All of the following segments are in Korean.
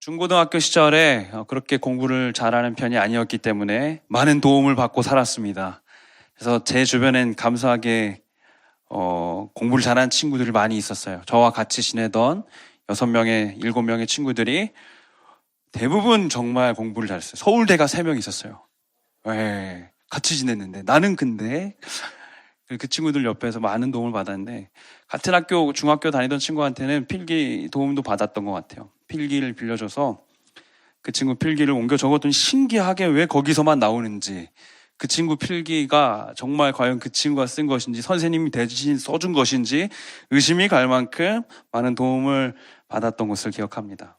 중고등학교 시절에 그렇게 공부를 잘하는 편이 아니었기 때문에 많은 도움을 받고 살았습니다. 그래서 제 주변엔 감사하게 공부를 잘하는 친구들이 많이 있었어요. 저와 같이 지내던 6명의, 7명의 친구들이 대부분 정말 공부를 잘했어요. 서울대가 3명 있었어요. 예, 같이 지냈는데 나는 근데 그 친구들 옆에서 많은 도움을 받았는데, 같은 학교, 중학교 다니던 친구한테는 필기 도움도 받았던 것 같아요. 필기를 빌려줘서 그 친구 필기를 옮겨 적었더니 신기하게 왜 거기서만 나오는지, 그 친구 필기가 정말 과연 그 친구가 쓴 것인지 선생님이 대신 써준 것인지 의심이 갈 만큼 많은 도움을 받았던 것을 기억합니다.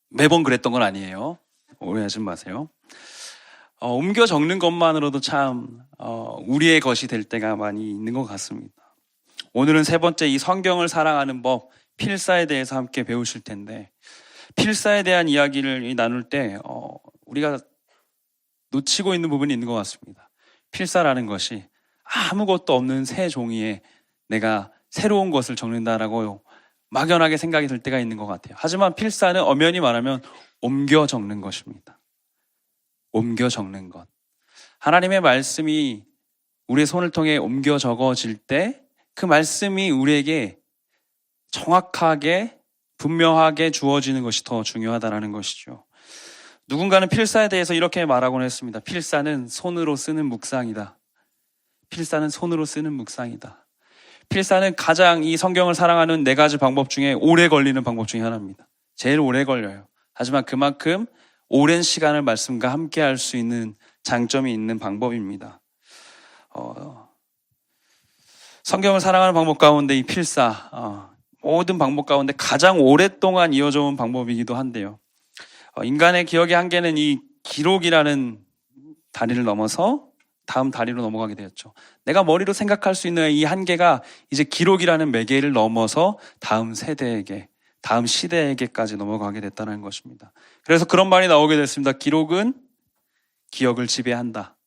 매번 그랬던 건 아니에요. 오해하지 마세요. 옮겨 적는 것만으로도 참 우리의 것이 될 때가 많이 있는 것 같습니다. 오늘은 세 번째, 이 성경을 사랑하는 법, 필사에 대해서 함께 배우실 텐데, 필사에 대한 이야기를 나눌 때 우리가 놓치고 있는 부분이 있는 것 같습니다. 필사라는 것이 아무것도 없는 새 종이에 내가 새로운 것을 적는다라고 막연하게 생각이 들 때가 있는 것 같아요. 하지만 필사는 엄연히 말하면 옮겨 적는 것입니다. 옮겨 적는 것. 하나님의 말씀이 우리의 손을 통해 옮겨 적어질 때 그 말씀이 우리에게 정확하게 분명하게 주어지는 것이 더 중요하다는 것이죠. 누군가는 필사에 대해서 이렇게 말하곤 했습니다. 필사는 손으로 쓰는 묵상이다. 필사는 손으로 쓰는 묵상이다. 필사는 가장 이 성경을 사랑하는 4가지 방법 중에 오래 걸리는 방법 중에 하나입니다. 제일 오래 걸려요. 하지만 그만큼 오랜 시간을 말씀과 함께 할 수 있는 장점이 있는 방법입니다. 성경을 사랑하는 방법 가운데 이 필사, 모든 방법 가운데 가장 오랫동안 이어져 온 방법이기도 한데요. 인간의 기억의 한계는 이 기록이라는 다리를 넘어서 다음 다리로 넘어가게 되었죠. 내가 머리로 생각할 수 있는 이 한계가 이제 기록이라는 매개를 넘어서 다음 세대에게, 다음 시대에게까지 넘어가게 됐다는 것입니다. 그래서 그런 말이 나오게 됐습니다. 기록은 기억을 지배한다.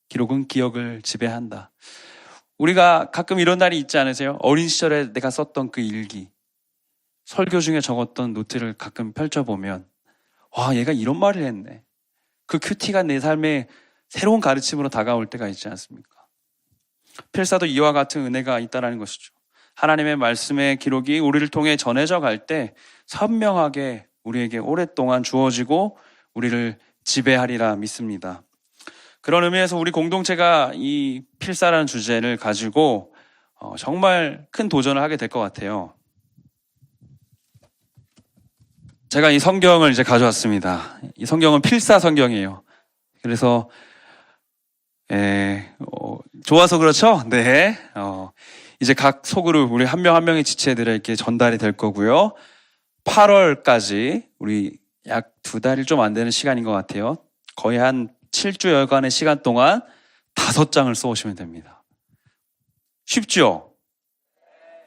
기록은 기억을 지배한다. 우리가 가끔 이런 날이 있지 않으세요? 어린 시절에 내가 썼던 그 일기, 설교 중에 적었던 노트를 가끔 펼쳐보면, 와, 얘가 이런 말을 했네. 그 큐티가 내 삶에 새로운 가르침으로 다가올 때가 있지 않습니까? 필사도 이와 같은 은혜가 있다는 것이죠. 하나님의 말씀의 기록이 우리를 통해 전해져 갈 때 선명하게 우리에게 오랫동안 주어지고 우리를 지배하리라 믿습니다. 그런 의미에서 우리 공동체가 이 필사라는 주제를 가지고 정말 큰 도전을 하게 될 것 같아요. 제가 이 성경을 이제 가져왔습니다. 이 성경은 필사 성경이에요. 그래서 좋아서 그렇죠? 네. 이제 각 소그룹 우리 한 명 한 명의 지체들에게 전달이 될 거고요. 8월까지 우리 약 2달이 좀 안 되는 시간인 것 같아요. 거의 한 7주여간의 시간 동안 5장을 써오시면 됩니다. 쉽죠?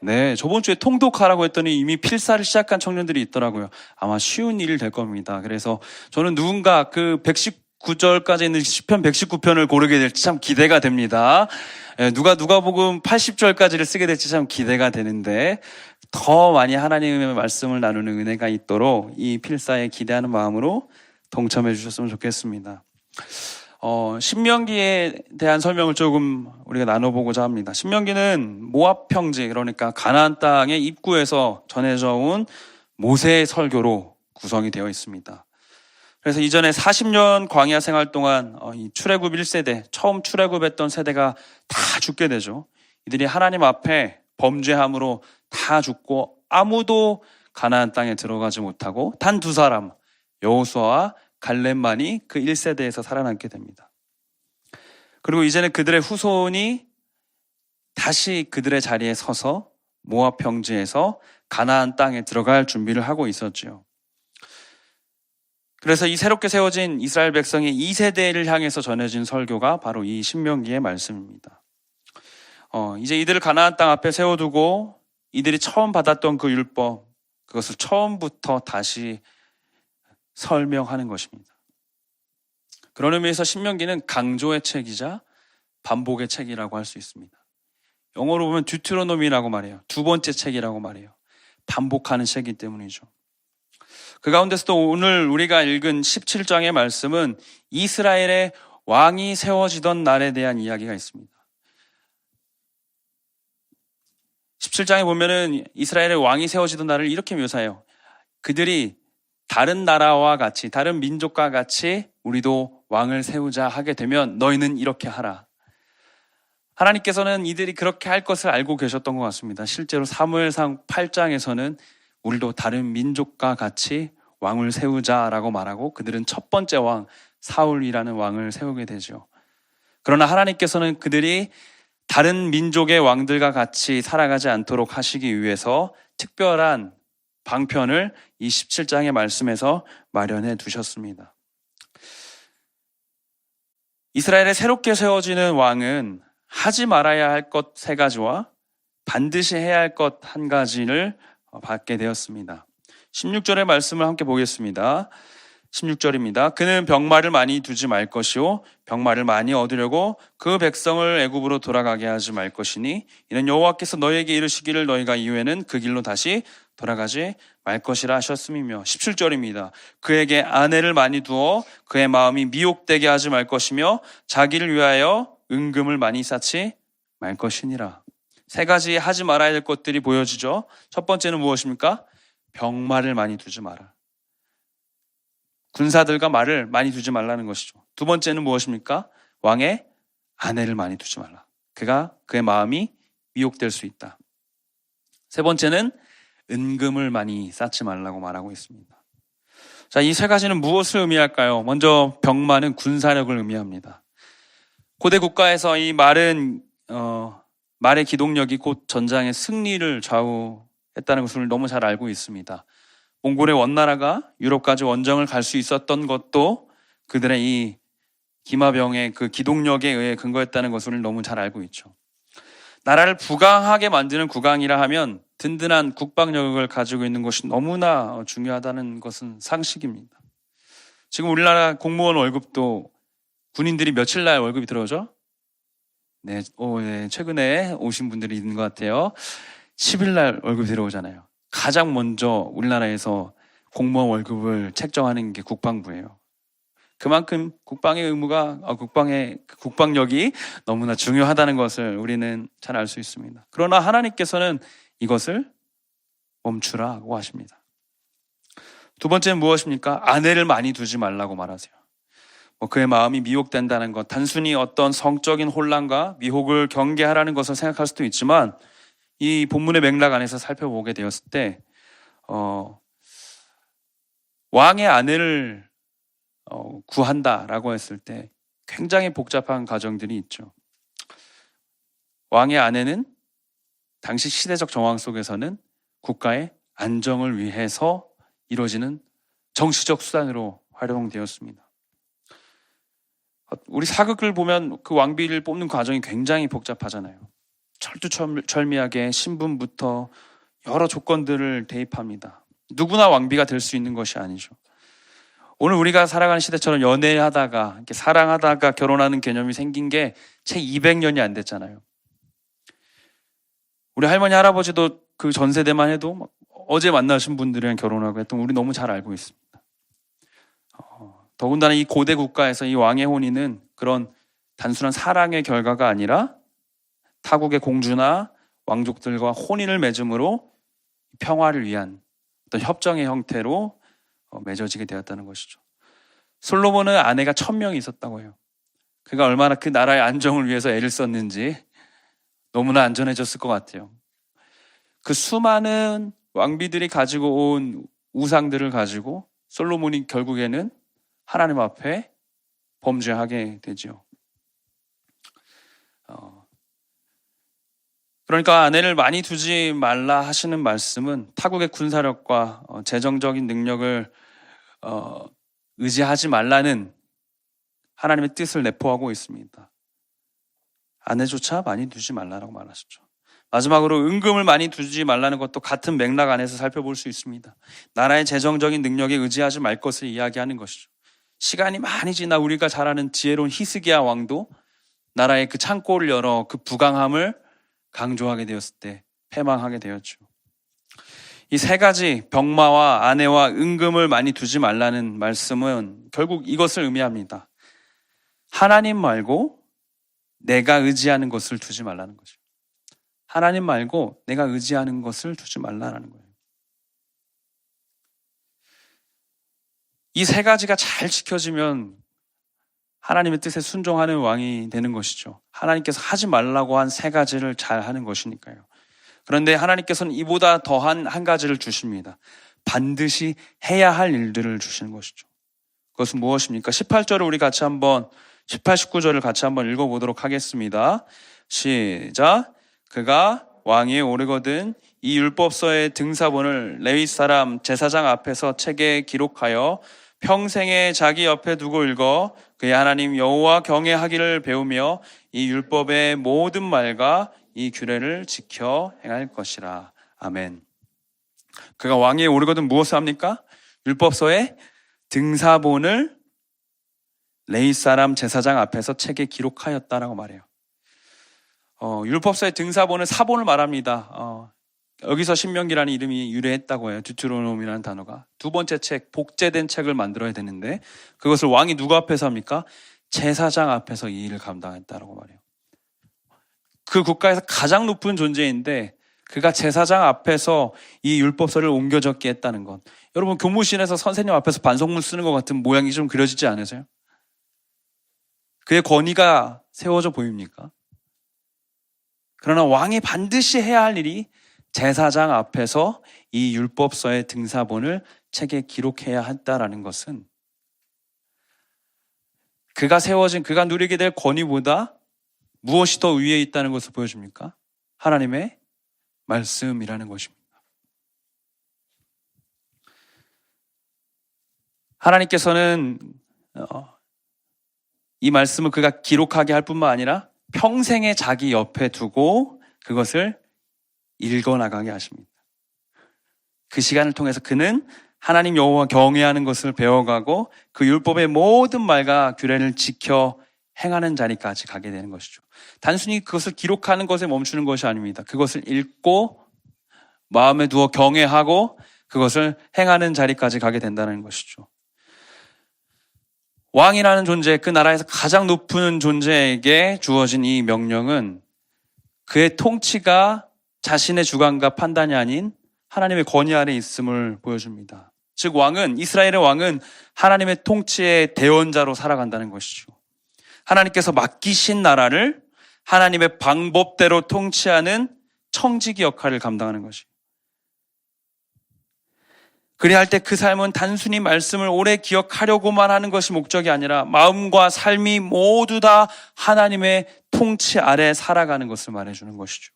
네, 저번 주에 통독하라고 했더니 이미 필사를 시작한 청년들이 있더라고요. 아마 쉬운 일이 될 겁니다. 그래서 저는 누군가 그 119절까지 있는 시편 119편을 고르게 될지 참 기대가 됩니다. 누가 누가복음 80절까지를 쓰게 될지 참 기대가 되는데, 더 많이 하나님의 말씀을 나누는 은혜가 있도록 이 필사에 기대하는 마음으로 동참해 주셨으면 좋겠습니다. 신명기에 대한 설명을 조금 우리가 나눠보고자 합니다. 신명기는 모압 평지, 그러니까 가나안 땅의 입구에서 전해져 온 모세의 설교로 구성이 되어 있습니다. 그래서 이전에 40년 광야 생활 동안 이 출애굽 1세대, 처음 출애굽했던 세대가 다 죽게 되죠. 이들이 하나님 앞에 범죄함으로 다 죽고 아무도 가나안 땅에 들어가지 못하고 단 2사람, 여호수아와 갈렙만이 그 1세대에서 살아남게 됩니다. 그리고 이제는 그들의 후손이 다시 그들의 자리에 서서 모압 평지에서 가나안 땅에 들어갈 준비를 하고 있었죠. 그래서 이 새롭게 세워진 이스라엘 백성의 2세대를 향해서 전해진 설교가 바로 이 신명기의 말씀입니다. 이제 이들을 가나안 땅 앞에 세워두고 이들이 처음 받았던 그 율법, 그것을 처음부터 다시 설명하는 것입니다. 그런 의미에서 신명기는 강조의 책이자 반복의 책이라고 할 수 있습니다. 영어로 보면 듀트로노미라고 말해요. 2번째 책이라고 말해요. 반복하는 책이기 때문이죠. 그 가운데서도 오늘 우리가 읽은 17장의 말씀은 이스라엘의 왕이 세워지던 날에 대한 이야기가 있습니다. 17장에 보면은 이스라엘의 왕이 세워지던 날을 이렇게 묘사해요. 그들이 다른 나라와 같이, 다른 민족과 같이 우리도 왕을 세우자 하게 되면 너희는 이렇게 하라. 하나님께서는 이들이 그렇게 할 것을 알고 계셨던 것 같습니다. 실제로 사무엘상 8장에서는 우리도 다른 민족과 같이 왕을 세우자라고 말하고 그들은 첫 번째 왕 사울이라는 왕을 세우게 되죠. 그러나 하나님께서는 그들이 다른 민족의 왕들과 같이 살아가지 않도록 하시기 위해서 특별한 방편을 이 17장의 말씀에서 마련해 두셨습니다. 이스라엘에 새롭게 세워지는 왕은 하지 말아야 할 것 3가지와 반드시 해야 할 것 1가지를 받게 되었습니다. 16절의 말씀을 함께 보겠습니다. 16절입니다. 그는 병마를 많이 두지 말 것이요 병마를 많이 얻으려고 그 백성을 애굽으로 돌아가게 하지 말 것이니 이는 여호와께서 너희에게 이르시기를 너희가 이후에는 그 길로 다시 돌아가지 말 것이라 하셨음이며 17절입니다. 그에게 아내를 많이 두어 그의 마음이 미혹되게 하지 말 것이며 자기를 위하여 은금을 많이 쌓지 말 것이니라. 3가지 하지 말아야 될 것들이 보여지죠. 첫 번째는 무엇입니까? 병마를 많이 두지 마라. 군사들과 말을 많이 두지 말라는 것이죠. 2번째는 무엇입니까? 왕의 아내를 많이 두지 말라. 그의 마음이 미혹될 수 있다. 3번째는 은금을 많이 쌓지 말라고 말하고 있습니다. 자, 이 3가지는 무엇을 의미할까요? 먼저 병마는 군사력을 의미합니다. 고대 국가에서 이 말의 기동력이 곧 전장의 승리를 좌우했다는 것을 너무 잘 알고 있습니다. 몽골의 원나라가 유럽까지 원정을 갈 수 있었던 것도 그들의 이 기마병의 그 기동력에 의해 근거했다는 것을 너무 잘 알고 있죠. 나라를 부강하게 만드는 국왕이라 하면 든든한 국방력을 가지고 있는 것이 너무나 중요하다는 것은 상식입니다. 지금 우리나라 공무원 월급도 군인들이 며칠 날 월급이 들어오죠? 네, 최근에 오신 분들이 있는 것 같아요. 10일 날 월급이 들어오잖아요. 가장 먼저 우리나라에서 공무원 월급을 책정하는 게 국방부예요. 그만큼 국방의 의무가, 국방력이 너무나 중요하다는 것을 우리는 잘 알 수 있습니다. 그러나 하나님께서는 이것을 멈추라고 하십니다. 2번째는 무엇입니까? 아내를 많이 두지 말라고 말하세요. 그의 마음이 미혹된다는 것, 단순히 어떤 성적인 혼란과 미혹을 경계하라는 것을 생각할 수도 있지만 이 본문의 맥락 안에서 살펴보게 되었을 때 왕의 아내를 구한다라고 했을 때 굉장히 복잡한 과정들이 있죠. 왕의 아내는 당시 시대적 정황 속에서는 국가의 안정을 위해서 이루어지는 정치적 수단으로 활용되었습니다. 우리 사극을 보면 그 왕비를 뽑는 과정이 굉장히 복잡하잖아요. 철두철미하게 신분부터 여러 조건들을 대입합니다. 누구나 왕비가 될 수 있는 것이 아니죠. 오늘 우리가 살아가는 시대처럼 연애하다가 이렇게 사랑하다가 결혼하는 개념이 생긴 게 채 200년이 안 됐잖아요. 우리 할머니 할아버지도 그 전 세대만 해도 어제 만나신 분들이랑 결혼하고 했던 우리 너무 잘 알고 있습니다. 더군다나 이 고대 국가에서 이 왕의 혼인은 그런 단순한 사랑의 결과가 아니라 타국의 공주나 왕족들과 혼인을 맺음으로 평화를 위한 어떤 협정의 형태로 맺어지게 되었다는 것이죠. 솔로몬은 아내가 1000명이 있었다고 해요. 그가 얼마나 그 나라의 안정을 위해서 애를 썼는지 너무나 안전해졌을 것 같아요. 그 수많은 왕비들이 가지고 온 우상들을 가지고 솔로몬이 결국에는 하나님 앞에 범죄하게 되죠. 그러니까 아내를 많이 두지 말라 하시는 말씀은 타국의 군사력과 재정적인 능력을 의지하지 말라는 하나님의 뜻을 내포하고 있습니다. 아내조차 많이 두지 말라라고 말하셨죠. 마지막으로 은금을 많이 두지 말라는 것도 같은 맥락 안에서 살펴볼 수 있습니다. 나라의 재정적인 능력에 의지하지 말 것을 이야기하는 것이죠. 시간이 많이 지나 우리가 잘 아는 지혜로운 히스기야 왕도 나라의 그 창고를 열어 그 부강함을 강조하게 되었을 때 패망하게 되었죠. 이 세 가지 병마와 아내와 은금을 많이 두지 말라는 말씀은 결국 이것을 의미합니다. 하나님 말고 내가 의지하는 것을 두지 말라는 거죠. 하나님 말고 내가 의지하는 것을 두지 말라는 거예요. 이 세 가지가 잘 지켜지면 하나님의 뜻에 순종하는 왕이 되는 것이죠. 하나님께서 하지 말라고 한 세 가지를 잘 하는 것이니까요. 그런데 하나님께서는 이보다 더한 한 가지를 주십니다. 반드시 해야 할 일들을 주시는 것이죠. 그것은 무엇입니까? 18절을 우리 같이 한번 18, 19절을 같이 한번 읽어보도록 하겠습니다. 시작. 그가 왕위에 오르거든 이 율법서의 등사본을 레위 사람 제사장 앞에서 책에 기록하여 평생에 자기 옆에 두고 읽어 그의 하나님 여호와 경외하기를 배우며 이 율법의 모든 말과 이 규례를 지켜 행할 것이라. 아멘. 그가 왕위에 오르거든 무엇을 합니까? 율법서의 등사본을 레위 사람 제사장 앞에서 책에 기록하였다라고 말해요. 율법서의 등사본은 사본을 말합니다. 여기서 신명기라는 이름이 유래했다고 해요. 듀테로노미라는 단어가. 두 번째 책, 복제된 책을 만들어야 되는데 그것을 왕이 누구 앞에서 합니까? 제사장 앞에서 이 일을 감당했다라고 말해요. 그 국가에서 가장 높은 존재인데 그가 제사장 앞에서 이 율법서를 옮겨 적게 했다는 것. 여러분 교무실에서 선생님 앞에서 반성문 쓰는 것 같은 모양이 좀 그려지지 않으세요? 그의 권위가 세워져 보입니까? 그러나 왕이 반드시 해야 할 일이 제사장 앞에서 이 율법서의 등사본을 책에 기록해야 했다라는 것은 그가 세워진, 그가 누리게 될 권위보다 무엇이 더 위에 있다는 것을 보여줍니까? 하나님의 말씀이라는 것입니다. 하나님께서는 이 말씀을 그가 기록하게 할 뿐만 아니라 평생에 자기 옆에 두고 그것을 읽어나가게 하십니다. 그 시간을 통해서 그는 하나님 여호와 경외하는 것을 배워가고 그 율법의 모든 말과 규례를 지켜 행하는 자리까지 가게 되는 것이죠. 단순히 그것을 기록하는 것에 멈추는 것이 아닙니다. 그것을 읽고 마음에 두어 경외하고 그것을 행하는 자리까지 가게 된다는 것이죠. 왕이라는 존재, 그 나라에서 가장 높은 존재에게 주어진 이 명령은 그의 통치가 자신의 주관과 판단이 아닌 하나님의 권위 아래 있음을 보여줍니다. 즉 왕은, 이스라엘의 왕은 하나님의 통치의 대원자로 살아간다는 것이죠. 하나님께서 맡기신 나라를 하나님의 방법대로 통치하는 청지기 역할을 감당하는 것이죠. 그래야 할 때 그 삶은 단순히 말씀을 오래 기억하려고만 하는 것이 목적이 아니라 마음과 삶이 모두 다 하나님의 통치 아래 살아가는 것을 말해주는 것이죠.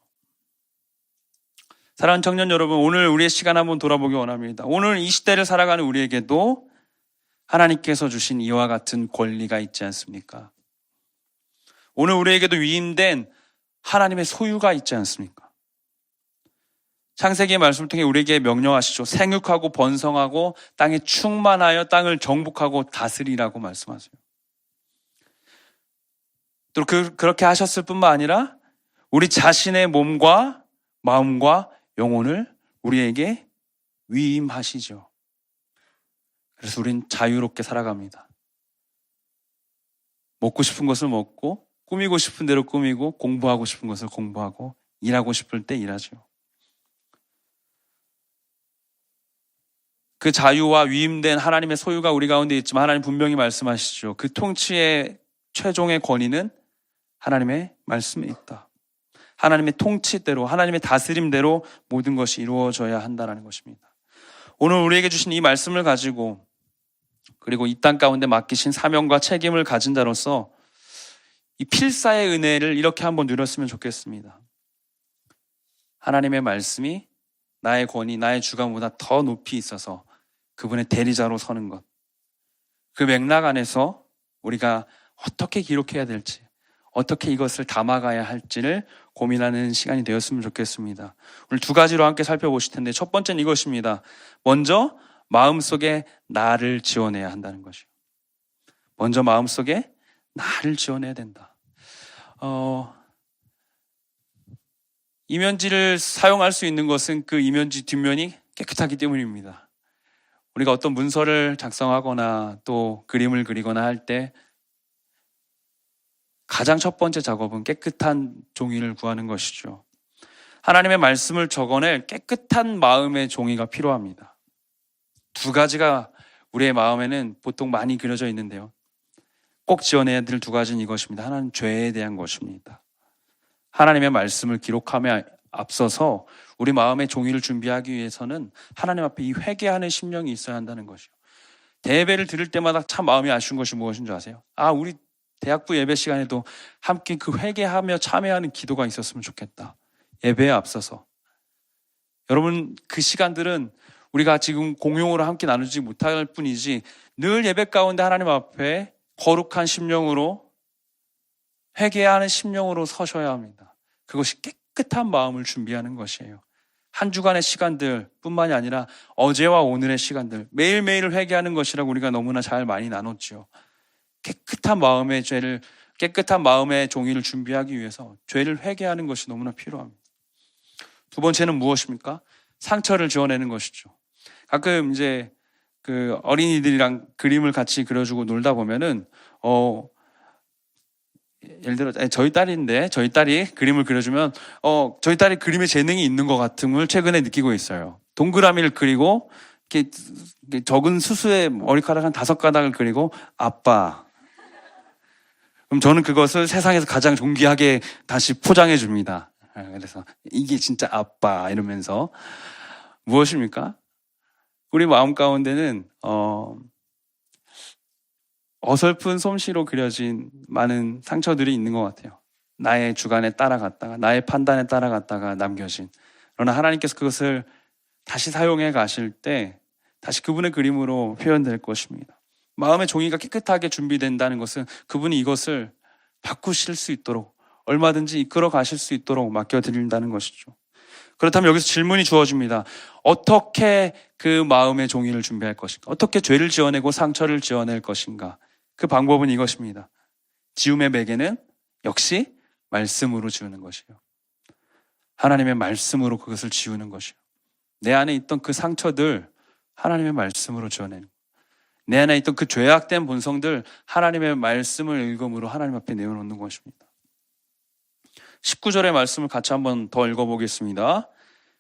사랑하는 청년 여러분, 오늘 우리의 시간 한번 돌아보기 원합니다. 오늘 이 시대를 살아가는 우리에게도 하나님께서 주신 이와 같은 권리가 있지 않습니까? 오늘 우리에게도 위임된 하나님의 소유가 있지 않습니까? 창세기의 말씀을 통해 우리에게 명령하시죠. 생육하고 번성하고 땅에 충만하여 땅을 정복하고 다스리라고 말씀하세요. 또 그렇게 하셨을 뿐만 아니라 우리 자신의 몸과 마음과 영혼을 우리에게 위임하시죠. 그래서 우린 자유롭게 살아갑니다. 먹고 싶은 것을 먹고 꾸미고 싶은 대로 꾸미고 공부하고 싶은 것을 공부하고 일하고 싶을 때 일하죠. 그 자유와 위임된 하나님의 소유가 우리 가운데 있지만 하나님 분명히 말씀하시죠. 그 통치의 최종의 권위는 하나님의 말씀에 있다. 하나님의 통치대로, 하나님의 다스림대로 모든 것이 이루어져야 한다는 것입니다. 오늘 우리에게 주신 이 말씀을 가지고 그리고 이 땅 가운데 맡기신 사명과 책임을 가진 자로서 이 필사의 은혜를 이렇게 한번 누렸으면 좋겠습니다. 하나님의 말씀이 나의 권위, 나의 주관보다 더 높이 있어서 그분의 대리자로 서는 것. 그 맥락 안에서 우리가 어떻게 기록해야 될지, 어떻게 이것을 담아가야 할지를 고민하는 시간이 되었으면 좋겠습니다. 오늘 두 가지로 함께 살펴보실 텐데 첫 번째는 이것입니다. 먼저 마음속에 나를 지어내야 한다는 것이요. 먼저 마음속에 나를 지어내야 된다. 이면지를 사용할 수 있는 것은 그 이면지 뒷면이 깨끗하기 때문입니다. 우리가 어떤 문서를 작성하거나 또 그림을 그리거나 할 때 가장 첫 번째 작업은 깨끗한 종이를 구하는 것이죠. 하나님의 말씀을 적어낼 깨끗한 마음의 종이가 필요합니다. 두 가지가 우리의 마음에는 보통 많이 그려져 있는데요. 꼭 지어내야 될 두 가지는 이것입니다. 하나는 죄에 대한 것입니다. 하나님의 말씀을 기록함에 앞서서 우리 마음의 종이를 준비하기 위해서는 하나님 앞에 이 회개하는 심령이 있어야 한다는 것이요. 대예배를 들을 때마다 참 마음이 아쉬운 것이 무엇인 줄 아세요? 우리 대학부 예배 시간에도 함께 그 회개하며 참여하는 기도가 있었으면 좋겠다. 예배에 앞서서. 여러분, 그 시간들은 우리가 지금 공용으로 함께 나누지 못할 뿐이지 늘 예배 가운데 하나님 앞에 거룩한 심령으로 회개하는 심령으로 서셔야 합니다. 그것이 깨끗한 마음을 준비하는 것이에요. 한 주간의 시간들 뿐만이 아니라 어제와 오늘의 시간들, 매일매일 회개하는 것이라고 우리가 너무나 잘 많이 나눴죠. 깨끗한 마음의 종이를 준비하기 위해서 죄를 회개하는 것이 너무나 필요합니다. 두 번째는 무엇입니까? 상처를 지워내는 것이죠. 가끔 이제 그 어린이들이랑 그림을 같이 그려주고 놀다 보면은 예를 들어 저희 딸이 그림을 그려주면 저희 딸이 그림에 재능이 있는 것 같음을 최근에 느끼고 있어요. 동그라미를 그리고 이렇게 적은 수수의 머리카락 한 5가닥을 그리고 아빠. 그럼 저는 그것을 세상에서 가장 존귀하게 다시 포장해 줍니다. 그래서 이게 진짜 아빠 이러면서 무엇입니까? 우리 마음 가운데는 어설픈 솜씨로 그려진 많은 상처들이 있는 것 같아요. 나의 주관에 따라갔다가 나의 판단에 따라갔다가 남겨진. 그러나 하나님께서 그것을 다시 사용해 가실 때 다시 그분의 그림으로 표현될 것입니다. 마음의 종이가 깨끗하게 준비된다는 것은 그분이 이것을 바꾸실 수 있도록 얼마든지 이끌어 가실 수 있도록 맡겨드린다는 것이죠. 그렇다면 여기서 질문이 주어집니다. 어떻게 그 마음의 종이를 준비할 것인가? 어떻게 죄를 지어내고 상처를 지어낼 것인가? 그 방법은 이것입니다. 지움의 매개는 역시 말씀으로 지우는 것이에요. 하나님의 말씀으로 그것을 지우는 것이에요. 내 안에 있던 그 상처들 하나님의 말씀으로 지어내는 거예요. 내 안에 있던 그 죄악된 본성들 하나님의 말씀을 읽음으로 하나님 앞에 내어놓는 것입니다. 19절의 말씀을 같이 한번 더 읽어보겠습니다.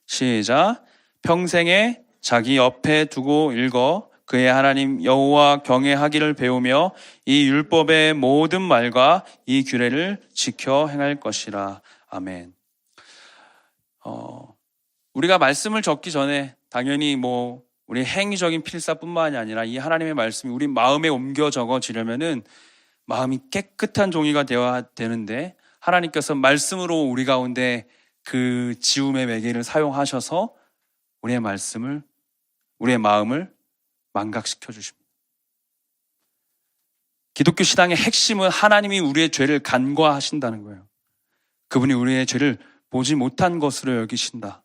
시작. 평생에 자기 옆에 두고 읽어 그의 하나님 여호와 경외하기를 배우며 이 율법의 모든 말과 이 규례를 지켜 행할 것이라. 아멘. 우리가 말씀을 적기 전에 당연히 우리 행위적인 필사뿐만이 아니라 이 하나님의 말씀이 우리 마음에 옮겨 적어지려면은 마음이 깨끗한 종이가 되어야 되는데 하나님께서 말씀으로 우리 가운데 그 지움의 매개를 사용하셔서 우리의 마음을 망각시켜 주십니다. 기독교 신앙의 핵심은 하나님이 우리의 죄를 간과하신다는 거예요. 그분이 우리의 죄를 보지 못한 것으로 여기신다.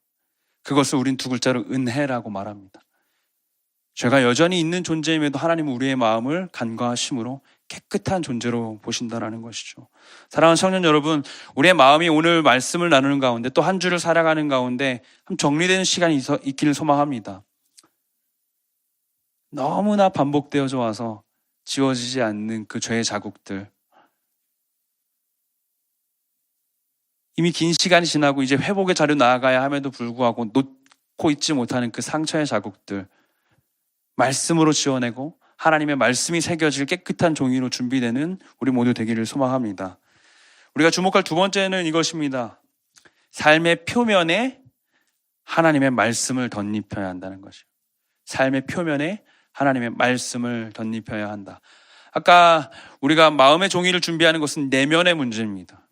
그것을 우린 두 글자로 은혜라고 말합니다. 죄가 여전히 있는 존재임에도 하나님은 우리의 마음을 간과하심으로 깨끗한 존재로 보신다라는 것이죠. 사랑하는 청년 여러분, 우리의 마음이 오늘 말씀을 나누는 가운데 또 한 주를 살아가는 가운데 한 정리되는 시간이 있기를 소망합니다. 너무나 반복되어져 와서 지워지지 않는 그 죄의 자국들, 이미 긴 시간이 지나고 이제 회복의 자리로 나아가야 함에도 불구하고 놓고 있지 못하는 그 상처의 자국들, 말씀으로 지워내고 하나님의 말씀이 새겨질 깨끗한 종이로 준비되는 우리 모두 되기를 소망합니다. 우리가 주목할 두 번째는 이것입니다. 삶의 표면에 하나님의 말씀을 덧입혀야 한다는 것이요. 삶의 표면에 하나님의 말씀을 덧입혀야 한다. 아까 우리가 마음의 종이를 준비하는 것은 내면의 문제입니다.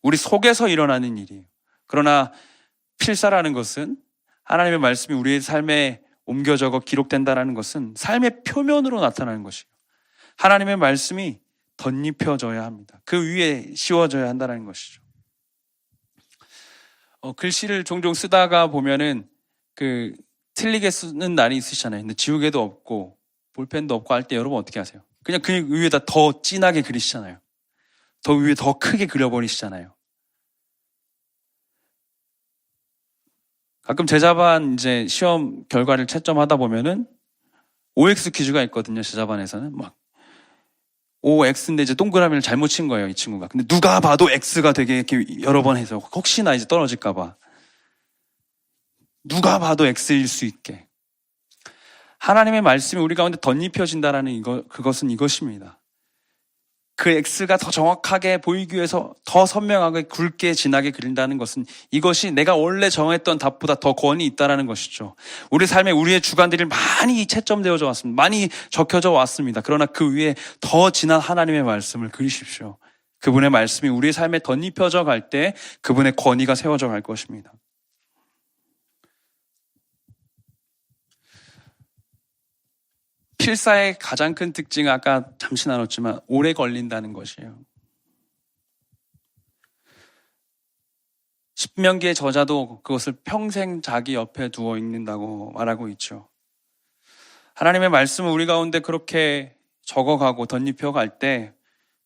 우리 속에서 일어나는 일이에요. 그러나 필사라는 것은 하나님의 말씀이 우리의 삶에 옮겨 적어 기록된다는 것은 삶의 표면으로 나타나는 것이에요. 하나님의 말씀이 덧입혀져야 합니다. 그 위에 씌워져야 한다는 것이죠. 글씨를 종종 쓰다가 보면은 틀리게 쓰는 날이 있으시잖아요. 근데 지우개도 없고 볼펜도 없고 할 때 여러분 어떻게 하세요? 그냥 그 위에다 더 진하게 그리시잖아요. 더 위에 더 크게 그려버리시잖아요. 가끔 제자반 이제 시험 결과를 채점하다 보면은 OX 퀴즈가 있거든요. 제자반에서는 막 OX인데 이제 동그라미를 잘못 친 거예요, 이 친구가. 근데 누가 봐도 X가 되게 이렇게 여러 번 해서 혹시나 이제 떨어질까 봐. 누가 봐도 X일 수 있게. 하나님의 말씀이 우리 가운데 덧입혀진다라는 그것은 이것입니다. 그 X가 더 정확하게 보이기 위해서 더 선명하게 굵게 진하게 그린다는 것은 이것이 내가 원래 정했던 답보다 더 권위 있다는 것이죠. 우리 삶에 우리의 주관들이 많이 채점되어져 왔습니다. 많이 적혀져 왔습니다. 그러나 그 위에 더 진한 하나님의 말씀을 그리십시오. 그분의 말씀이 우리의 삶에 덧입혀져 갈 때 그분의 권위가 세워져 갈 것입니다. 필사의 가장 큰 특징은 아까 잠시 나눴지만 오래 걸린다는 것이에요. 신명기의 저자도 그것을 평생 자기 옆에 두어 읽는다고 말하고 있죠. 하나님의 말씀을 우리 가운데 그렇게 적어가고 덧입혀갈 때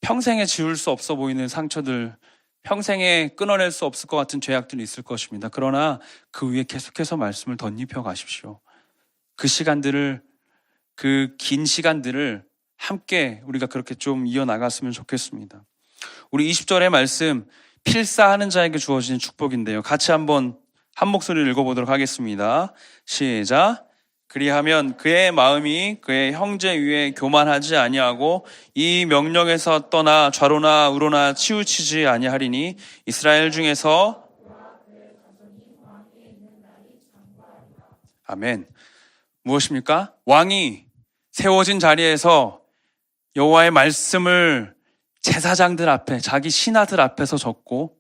평생에 지울 수 없어 보이는 상처들, 평생에 끊어낼 수 없을 것 같은 죄악들이 있을 것입니다. 그러나 그 위에 계속해서 말씀을 덧입혀 가십시오. 그 긴 시간들을 함께 우리가 그렇게 좀 이어나갔으면 좋겠습니다. 우리 20절의 말씀, 필사하는 자에게 주어진 축복인데요. 같이 한번 한 목소리를 읽어보도록 하겠습니다. 시작. 그리하면 그의 마음이 그의 형제 위에 교만하지 아니하고 이 명령에서 떠나 좌로나 우로나 치우치지 아니하리니 이스라엘 중에서 아멘. 무엇입니까? 왕이 세워진 자리에서 여호와의 말씀을 제사장들 앞에, 자기 신하들 앞에서 적고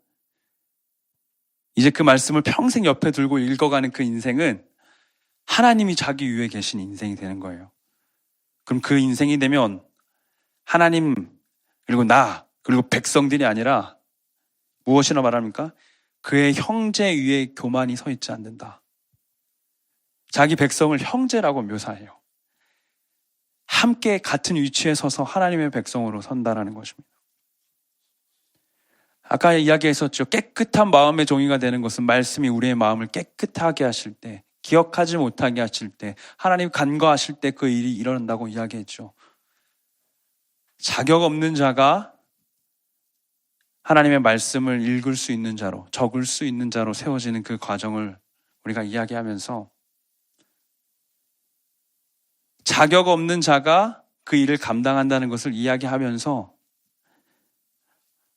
이제 그 말씀을 평생 옆에 들고 읽어가는 그 인생은 하나님이 자기 위에 계신 인생이 되는 거예요. 그럼 그 인생이 되면 하나님 그리고 나 그리고 백성들이 아니라 무엇이라 말합니까? 그의 형제 위에 교만이 서 있지 않는다. 자기 백성을 형제라고 묘사해요. 함께 같은 위치에 서서 하나님의 백성으로 선다라는 것입니다. 아까 이야기했었죠. 깨끗한 마음의 종이가 되는 것은 말씀이 우리의 마음을 깨끗하게 하실 때, 기억하지 못하게 하실 때, 하나님 간과하실 때 그 일이 일어난다고 이야기했죠. 자격 없는 자가 하나님의 말씀을 읽을 수 있는 자로, 적을 수 있는 자로 세워지는 그 과정을 우리가 이야기하면서 자격 없는 자가 그 일을 감당한다는 것을 이야기하면서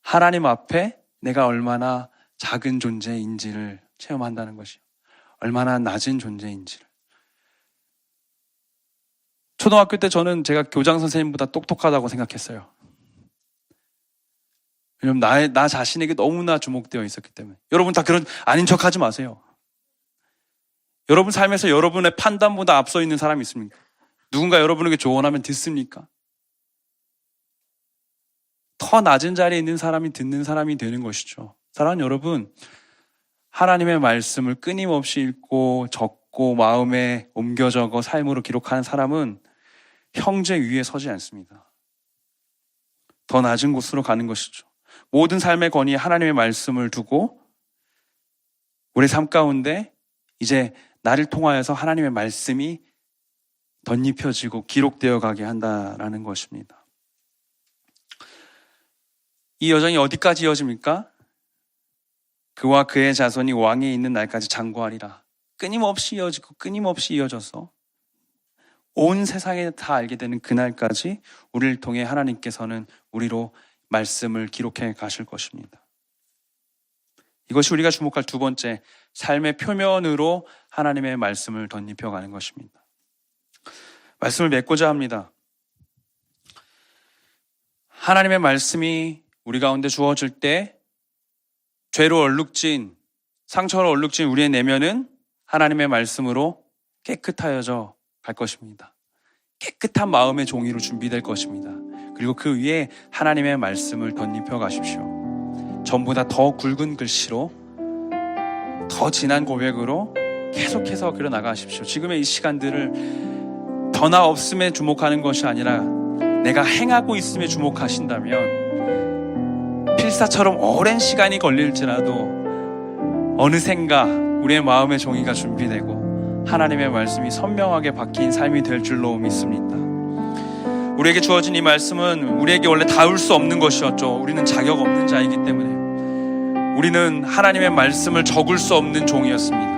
하나님 앞에 내가 얼마나 작은 존재인지를 체험한다는 것이요. 얼마나 낮은 존재인지를. 초등학교 때 저는 제가 교장 선생님보다 똑똑하다고 생각했어요. 왜냐면 나 자신에게 너무나 주목되어 있었기 때문에. 여러분 다 그런 아닌 척 하지 마세요. 여러분 삶에서 여러분의 판단보다 앞서 있는 사람이 있습니까? 누군가 여러분에게 조언하면 듣습니까? 더 낮은 자리에 있는 사람이 듣는 사람이 되는 것이죠. 사랑하는 여러분, 하나님의 말씀을 끊임없이 읽고 적고 마음에 옮겨 적어 삶으로 기록하는 사람은 형제 위에 서지 않습니다. 더 낮은 곳으로 가는 것이죠. 모든 삶의 권위에 하나님의 말씀을 두고 우리 삶 가운데 이제 나를 통하여서 하나님의 말씀이 덧입혀지고 기록되어 가게 한다라는 것입니다. 이 여정이 어디까지 이어집니까? 그와 그의 자손이 왕에 있는 날까지 장구하리라. 끊임없이 이어지고 끊임없이 이어져서 온 세상에 다 알게 되는 그날까지 우리를 통해 하나님께서는 우리로 말씀을 기록해 가실 것입니다. 이것이 우리가 주목할 두 번째, 삶의 표면으로 하나님의 말씀을 덧입혀 가는 것입니다. 말씀을 맺고자 합니다. 하나님의 말씀이 우리 가운데 주어질 때 죄로 얼룩진, 상처로 얼룩진 우리의 내면은 하나님의 말씀으로 깨끗하여져 갈 것입니다. 깨끗한 마음의 종이로 준비될 것입니다. 그리고 그 위에 하나님의 말씀을 덧입혀 가십시오. 전보다 더 굵은 글씨로, 더 진한 고백으로 계속해서 그려나가십시오. 지금의 이 시간들을 더나 없음에 주목하는 것이 아니라 내가 행하고 있음에 주목하신다면 필사처럼 오랜 시간이 걸릴지라도 어느샌가 우리의 마음의 종이가 준비되고 하나님의 말씀이 선명하게 박힌 삶이 될 줄로 믿습니다. 우리에게 주어진 이 말씀은 우리에게 원래 닿을 수 없는 것이었죠. 우리는 자격 없는 자이기 때문에 우리는 하나님의 말씀을 적을 수 없는 종이었습니다.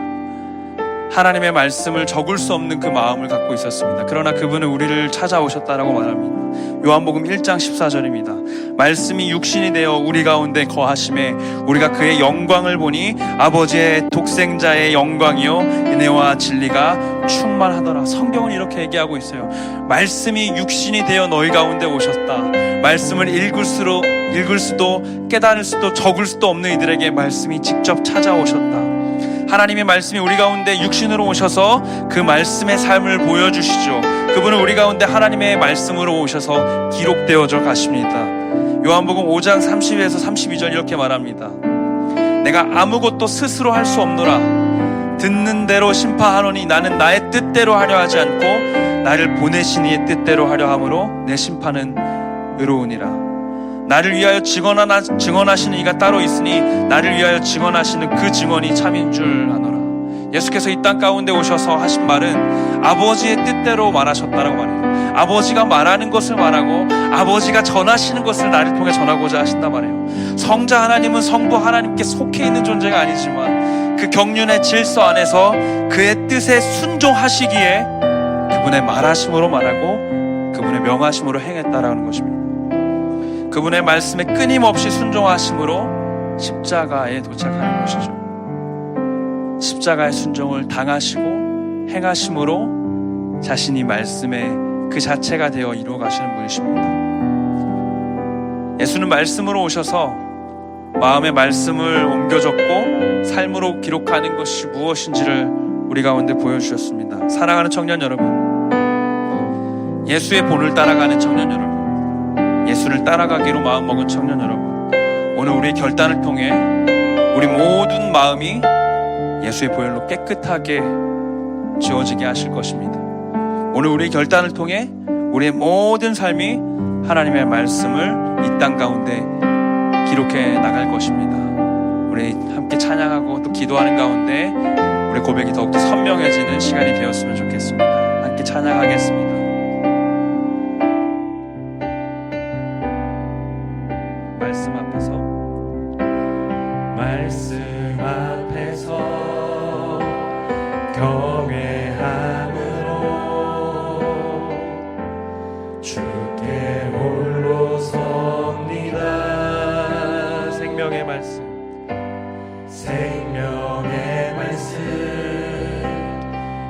하나님의 말씀을 적을 수 없는 그 마음을 갖고 있었습니다. 그러나 그분은 우리를 찾아오셨다라고 말합니다. 요한복음 1장 14절입니다. 말씀이 육신이 되어 우리 가운데 거하심에 우리가 그의 영광을 보니 아버지의 독생자의 영광이요 은혜와 진리가 충만하더라. 성경은 이렇게 얘기하고 있어요. 말씀이 육신이 되어 너희 가운데 오셨다. 말씀을 읽을 수도 깨달을 수도 적을 수도 없는 이들에게 말씀이 직접 찾아오셨다. 하나님의 말씀이 우리 가운데 육신으로 오셔서 그 말씀의 삶을 보여주시죠. 그분은 우리 가운데 하나님의 말씀으로 오셔서 기록되어져 가십니다. 요한복음 5장 30에서 32절 이렇게 말합니다. 내가 아무것도 스스로 할 수 없노라. 듣는 대로 심판하노니 나는 나의 뜻대로 하려 하지 않고 나를 보내신 이의 뜻대로 하려 함으로 내 심판은 의로우니라. 나를 위하여 증언하시는 이가 따로 있으니 나를 위하여 증언하시는 그 증언이 참인 줄 아노라. 예수께서 이 땅 가운데 오셔서 하신 말은 아버지의 뜻대로 말하셨다라고 말해요. 아버지가 말하는 것을 말하고 아버지가 전하시는 것을 나를 통해 전하고자 하신다 말해요. 성자 하나님은 성부 하나님께 속해 있는 존재가 아니지만 그 경륜의 질서 안에서 그의 뜻에 순종하시기에 그분의 말하심으로 말하고 그분의 명하심으로 행했다라는 것입니다. 그분의 말씀에 끊임없이 순종하심으로 십자가에 도착하는 것이죠. 십자가의 순종을 당하시고 행하심으로 자신이 말씀의 그 자체가 되어 이루어 가시는 분이십니다. 예수는 말씀으로 오셔서 마음의 말씀을 옮겨 적고 삶으로 기록하는 것이 무엇인지를 우리 가운데 보여주셨습니다. 사랑하는 청년 여러분, 예수의 본을 따라가는 청년 여러분, 예수를 따라가기로 마음먹은 청년 여러분, 오늘 우리의 결단을 통해 우리 모든 마음이 예수의 보혈로 깨끗하게 지워지게 하실 것입니다. 오늘 우리의 결단을 통해 우리의 모든 삶이 하나님의 말씀을 이 땅 가운데 기록해 나갈 것입니다. 우리 함께 찬양하고 또 기도하는 가운데 우리 고백이 더욱더 선명해지는 시간이 되었으면 좋겠습니다. 함께 찬양하겠습니다. 말씀 앞에서 경외함으로 주께 홀로 섭니다. 생명의 말씀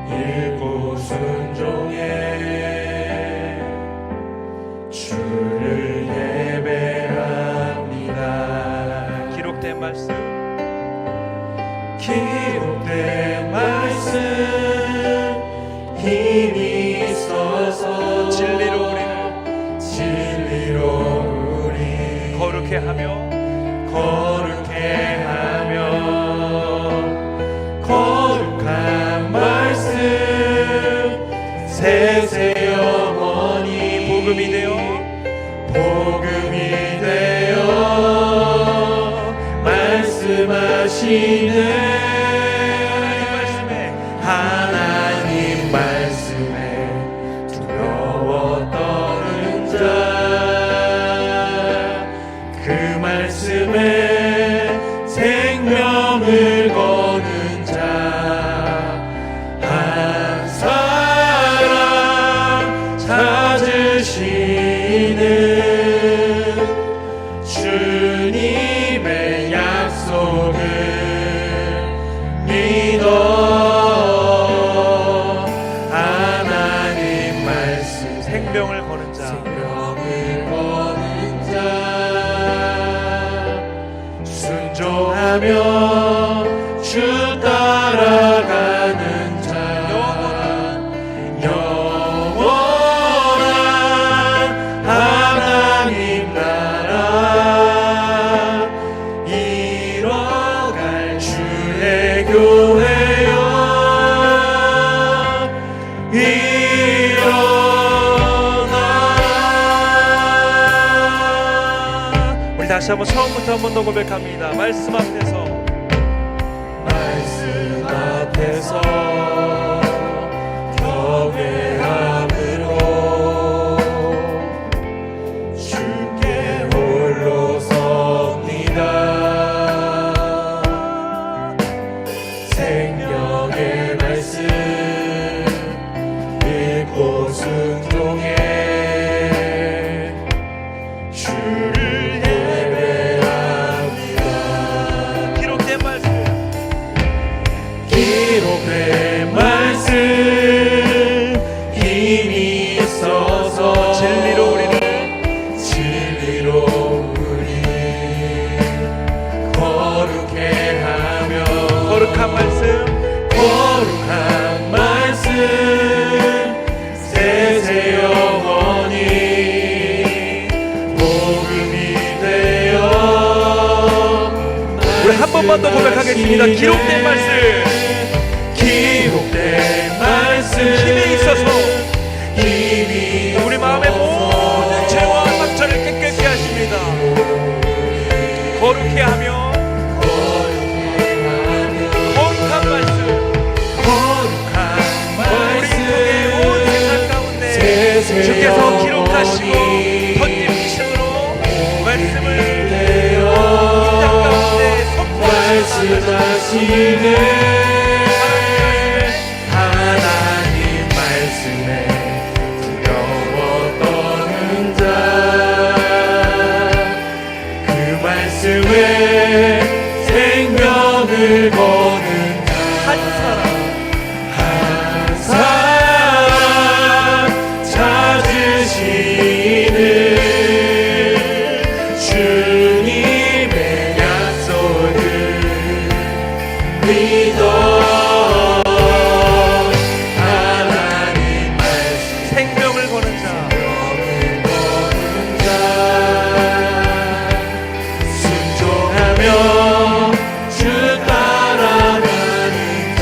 읽고 순종해 주를 예배합니다. 기록된 말씀 힘이 있어서 진리로 우리 거룩해 하며 거룩한 말씀 세세 영원히 복음이 되어 말씀하시는 하나님 말씀에 두려워 떠는 자, 그 말씀에 생명을 거는 자, 한 사람 찾으시는 주님의 약속을 믿어. 하나님 말씀 생명을 거는 자, 순종하며 주 따라가는 자, 영원한 하나님 나라 이뤄갈 주의 교회여 일어나라. 우리 다시 한번 처음부터 한 번 더 고백합니다. 말씀 앞에서 말씀 앞에서 경외함으로 주께 홀로 섭니다. 생명의 말씀 읽고 순종해 주를 예배합니다. 기록된 말씀 기록된 말씀 힘이 있어서 진리로 우리를 거룩해 하며 거룩한 말씀 거룩한 말씀 세세 영원히 복음이 되어 우리 한 번만 더 고백하겠습니다. 기록된 말씀 기록된 말씀 힘이 있어서 힘이 우리 마음의 모든 죄와 상처를 깨끗게 하십니다. 거룩해 하며 거룩한 말씀 거룩한 우리 통해 온 세상 가운데 세세 주께서 기록하시고 영원히 던지심으로 말씀을 되어 인간 가운데 선포하시는 말씀하시는 하나님 말씀에 두려워 떠는 자 그 말씀에 생명을 거는 한 사람 한 사람 찾으시는 주님의 약속을 믿어 하나님 말씀 생명을 거는 자 순종하며 주 따라가는 자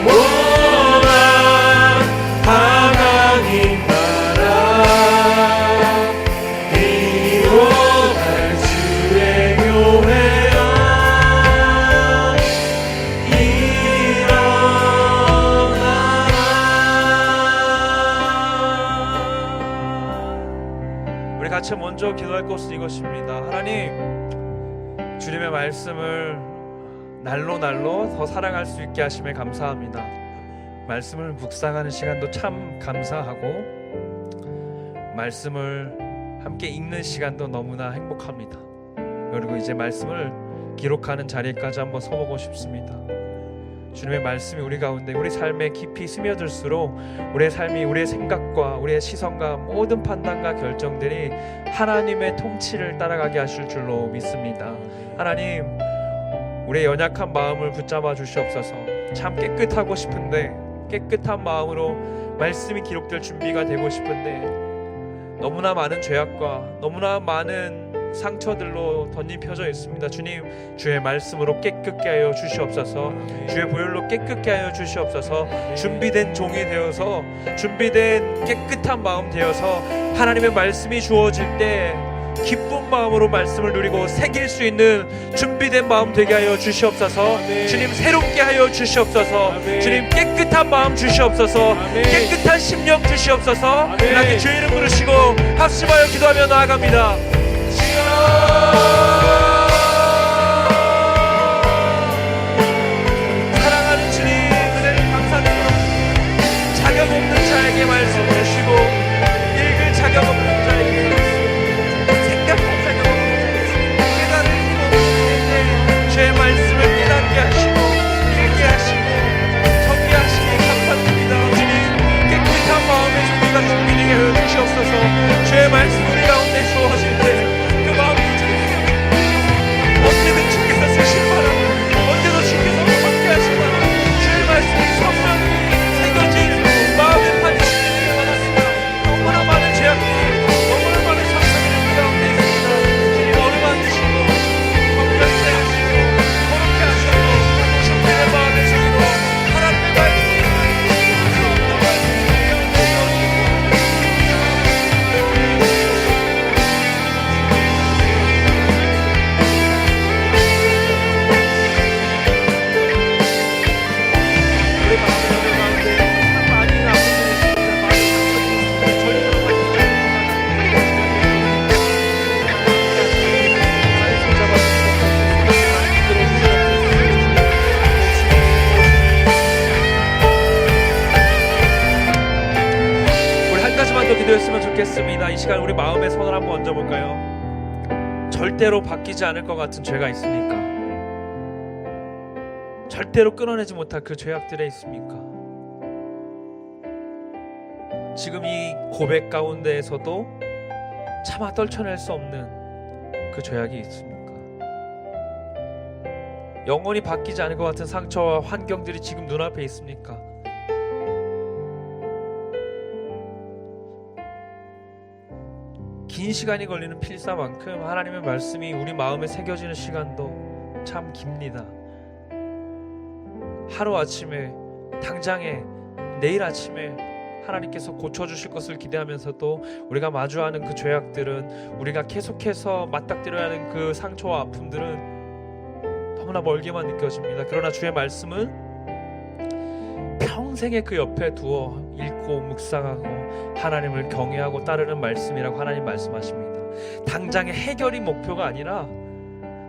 영원한 하나님 나라 이루어갈 주의 교회여 일어나라. 우리 같이 먼저 기도할 것은 이것입니다. 하나님, 주님의 말씀을 날로 더 사랑할 수 있게 하심에 감사합니다. 말씀을 묵상하는 시간도 참 감사하고 말씀을 함께 읽는 시간도 너무나 행복합니다. 그리고 이제 말씀을 기록하는 자리까지 한번 서보고 싶습니다. 주님의 말씀이 우리 가운데 우리 삶에 깊이 스며들수록 우리의 삶이 우리의 생각과 우리의 시선과 모든 판단과 결정들이 하나님의 통치를 따라가게 하실 줄로 믿습니다. 하나님, 우리의 연약한 마음을 붙잡아 주시옵소서. 참 깨끗하고 싶은데 깨끗한 마음으로 말씀이 기록될 준비가 되고 싶은데 너무나 많은 죄악과 너무나 많은 상처들로 덧입혀져 있습니다. 주님, 주의 말씀으로 깨끗게 하여 주시옵소서. 주의 보혈로 깨끗게 하여 주시옵소서. 준비된 종이 되어서 준비된 깨끗한 마음 되어서 하나님의 말씀이 주어질 때 기쁜 마음으로 말씀을 누리고 새길 수 있는 준비된 마음 되게 하여 주시옵소서. 주님, 새롭게 하여 주시옵소서. 주님, 깨끗한 마음 주시옵소서. 깨끗한 심령 주시옵소서. 하나님, 주의 이름 부르시고 합심하여 기도하며 나아갑니다. 사랑하는 주님, 은혜를 감사드립니다. 자격 없는 자에게 말씀 주시고 읽을 자격 없는 자에게 생각할 자격 없는 자에게 깨달을 수 없는 자에게 주의 말씀을 깨닫게 하시고 읽게 하시고 정리하시니 감사드립니다. 주님, 깨끗한 마음의 준비가 준비되게 하여 주시옵소서. 주의 말씀 우리 가운데 주어질 때 시간 우리 마음의 손을 한번 얹어볼까요? 절대로 바뀌지 않을 것 같은 죄가 있습니까? 절대로 끊어내지 못할 그 죄악들에 있습니까? 지금 이 고백 가운데에서도 차마 떨쳐낼 수 없는 그 죄악이 있습니까? 영원히 바뀌지 않을 것 같은 상처와 환경들이 지금 눈앞에 있습니까? 긴 시간이 걸리는 필사만큼 하나님의 말씀이 우리 마음에 새겨지는 시간도 참 깁니다. 하루아침에, 당장에, 내일 아침에 하나님께서 고쳐주실 것을 기대하면서도 우리가 마주하는 그 죄악들은, 우리가 계속해서 맞닥뜨려야 하는 그 상처와 아픔들은 너무나 멀게만 느껴집니다. 그러나 주의 말씀은 평생에 그 옆에 두어 읽고 묵상하고 하나님을 경외하고 따르는 말씀이라고 하나님 말씀하십니다. 당장의 해결이 목표가 아니라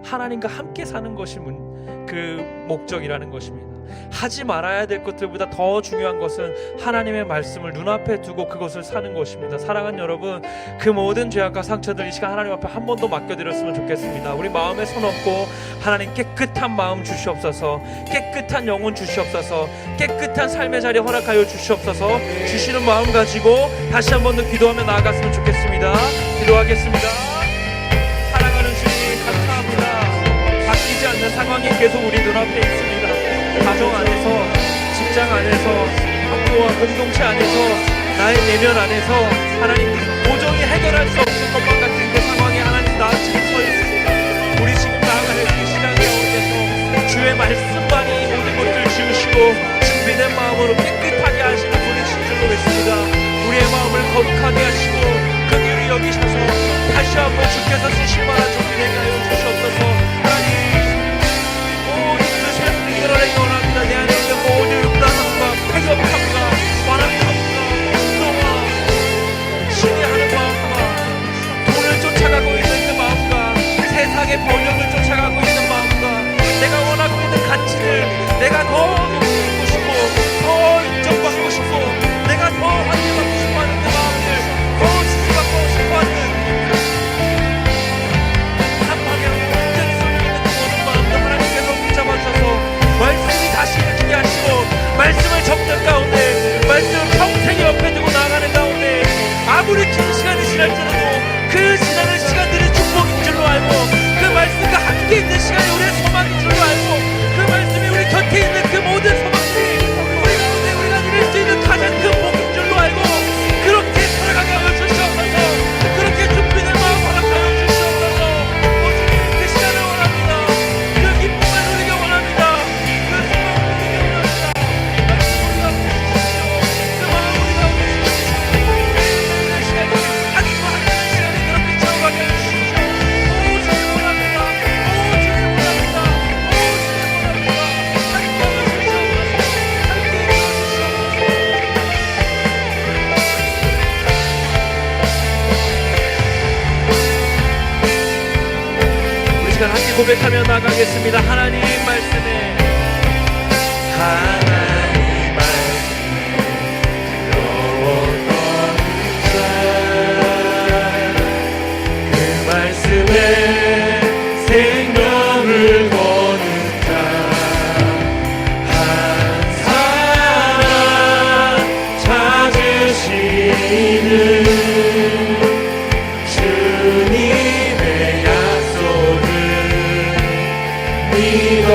하나님과 함께 사는 것이 그 목적이라는 것입니다. 하지 말아야 될 것들보다 더 중요한 것은 하나님의 말씀을 눈앞에 두고 그것을 사는 것입니다. 사랑하는 여러분, 그 모든 죄악과 상처들 이 시간 하나님 앞에 한 번 더 맡겨드렸으면 좋겠습니다. 우리 마음에 손 얹고 하나님 깨끗한 마음 주시옵소서, 깨끗한 영혼 주시옵소서, 깨끗한 삶의 자리 허락하여 주시옵소서. 주시는 마음 가지고 다시 한 번 더 기도하며 나아갔으면 좋겠습니다. 기도하겠습니다. 사랑하는 주님 감사합니다. 바뀌지 않는 상황이 계속 우리 눈앞에 있습니다. 가정 안에서, 직장 안에서, 학교와 공동체 안에서, 나의 내면 안에서 하나님 도저히 해결할 수 없는 것만 같은 그 상황에 하나님 나 지금 서 있습니다. 우리 지금 나아가는 이 시간 가운데서 주의 말씀만이 모든 것들을 지으시고 준비된 마음으로 깨끗하게 하시는 분이신 줄로 믿습니다. 우리의 마음을 거룩하게 하시고 긍휼히 여기셔서 다시 한번 주께서 쓰실 만한 준비되게 하여 주시옵소서. 하나님 이끌어내기 원합니다. 내 안에 있는 모든 불안함과 패격함과 완악함과 분노와 신뢰하는 마음과 돈을 쫓아가고 있는 그 마음과 세상의 번영을 쫓아가고 있는 마음과 내가 원하고 있는 가치를 내가 더 누리고 싶고 더 인정받고 싶고 내가 더 환대받고 싶어하는 그 마음들, 더 지지받고 싶어하는 한 방향으로 완전히 쏠려있는 그 모든 마음들 하나님께서 붙잡아주셔서 말씀이 다시 일으키게 하시고 말씀을 적는 가운데, 말씀을 평생 옆에 두고 나아가는 가운데 아무리 긴 시간이 지날지라도 그 지나는 시간들이 축복인 줄로 알고 그 말씀과 함께 있는 시간이 우리의 소망인 줄로 알고 그 말씀이 우리 곁에 있는 그 모든 소망들이 우리 가운데 우리가 누릴 수 있는 가장 큰 복인 줄로 알고 그렇게 살아가게 하여 주시옵소서. 그렇게 준비된 마음 허락하여 주시옵소서. 오직 그 시간을 원합니다. 그 기쁨을 누리기 원합니다. 그 소망을 누리기 원합니다. 그 마음 우리가 그 시간이 하나님과 함께하는 시간이 그렇게 채워가게 하여 주십시오. 오 주님 원합니다. 오 주님 원합니다. 오 주님 원합니다. 함께하여 주시옵소서. 함께하여 주시옵소서. 우리 시간 함께 고백하며 나가겠습니다. 하나님 말씀에 하나님 말씀에 들어왔던 그 말씀에 생명을 거는 자 한 사람 찾으시는 주님의 약속을 믿어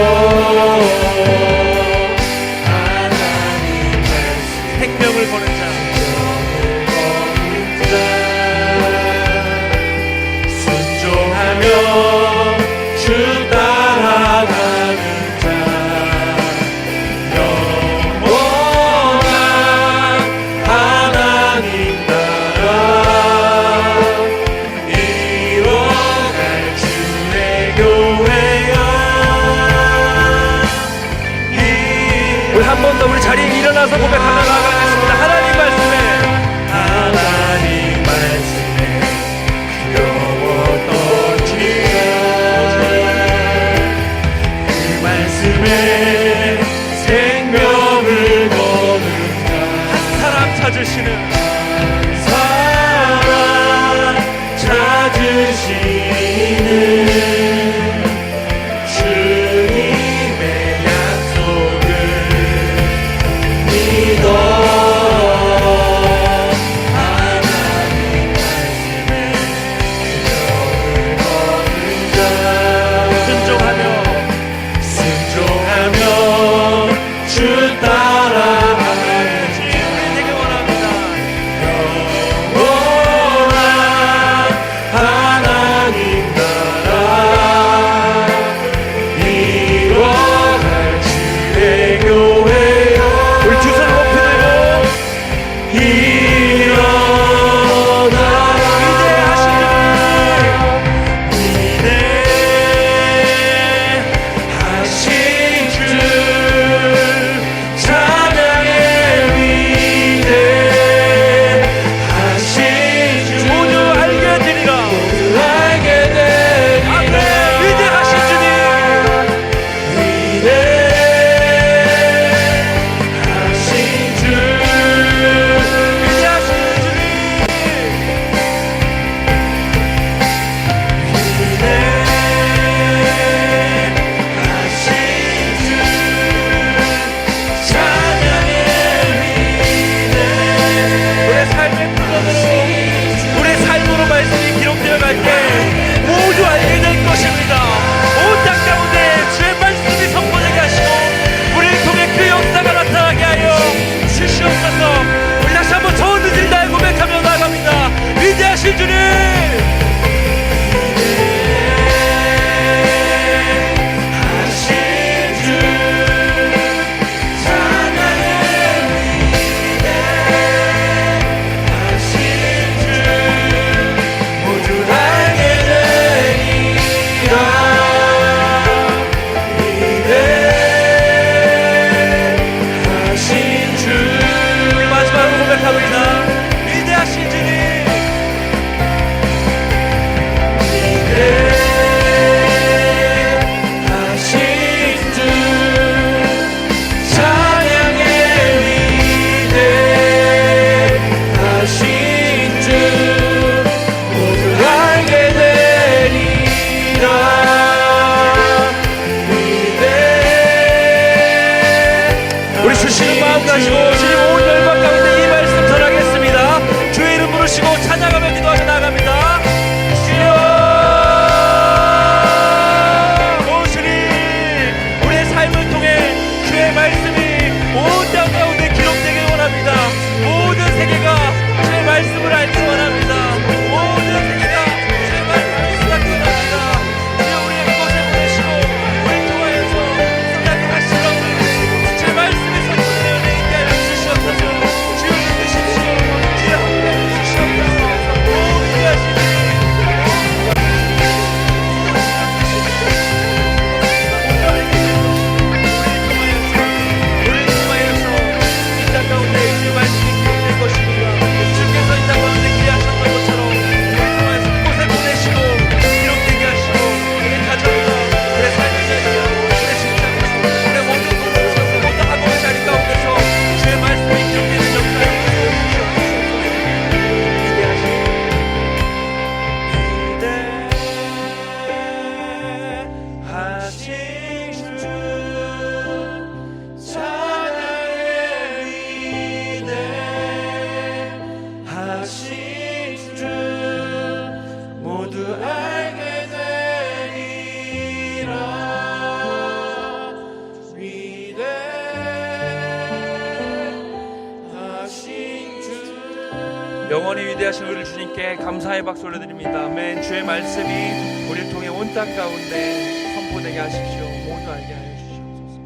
영원히 위대하신 우리 주님께 감사의 박수 올려드립니다. 아멘. 주의 말씀이 우리를 통해 온 땅 가운데 선포되게 하십시오. 모두 알게 하여 주시옵소서.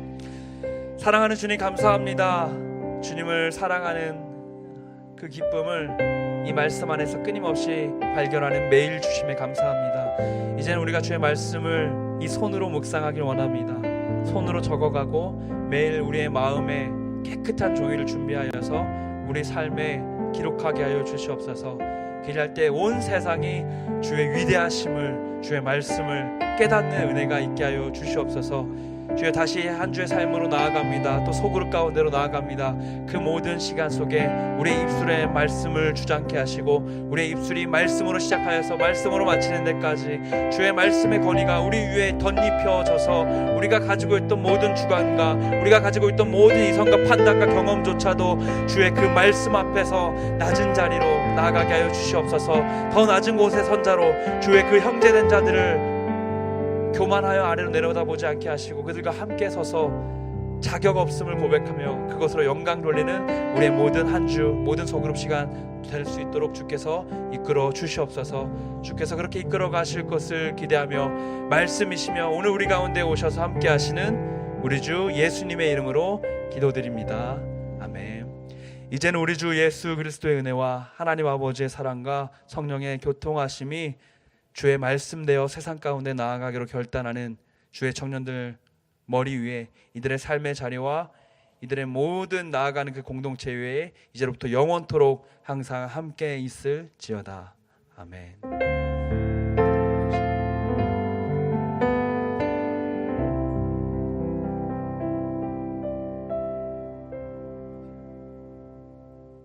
사랑하는 주님 감사합니다. 주님을 사랑하는 그 기쁨을 이 말씀 안에서 끊임없이 발견하는 매일 주심에 감사합니다. 이제는 우리가 주의 말씀을 이 손으로 묵상하길 원합니다. 손으로 적어가고 매일 우리의 마음에 깨끗한 종이를 준비하여서 우리 삶에 기록하게 하여 주시옵소서. 기도할 때 온 세상이 주의 위대하심을, 주의 말씀을 깨닫는 은혜가 있게 하여 주시옵소서. 주여, 다시 한 주의 삶으로 나아갑니다. 또 소그룹 가운데로 나아갑니다. 그 모든 시간 속에 우리의 입술에 말씀을 주장케 하시고 우리의 입술이 말씀으로 시작하여서 말씀으로 마치는 데까지 주의 말씀의 권위가 우리 위에 덧입혀져서 우리가 가지고 있던 모든 주관과 우리가 가지고 있던 모든 이성과 판단과 경험조차도 주의 그 말씀 앞에서 낮은 자리로 나아가게 하여 주시옵소서. 더 낮은 곳에 선 자로 주의 그 형제된 자들을 교만하여 아래로 내려다보지 않게 하시고 그들과 함께 서서 자격 없음을 고백하며 그것으로 영광 돌리는 우리의 모든 한 주 모든 소그룹 시간 될 수 있도록 주께서 이끌어 주시옵소서. 주께서 그렇게 이끌어 가실 것을 기대하며 말씀이시며 오늘 우리 가운데 오셔서 함께 하시는 우리 주 예수님의 이름으로 기도드립니다. 아멘. 이제는 우리 주 예수 그리스도의 은혜와 하나님 아버지의 사랑과 성령의 교통하심이 주의 말씀되어 세상 가운데 나아가기로 결단하는 주의 청년들 머리 위에 이들의 삶의 자리와 이들의 모든 나아가는 그 공동체 위에 이제로부터 영원토록 항상 함께 있을지어다. 아멘.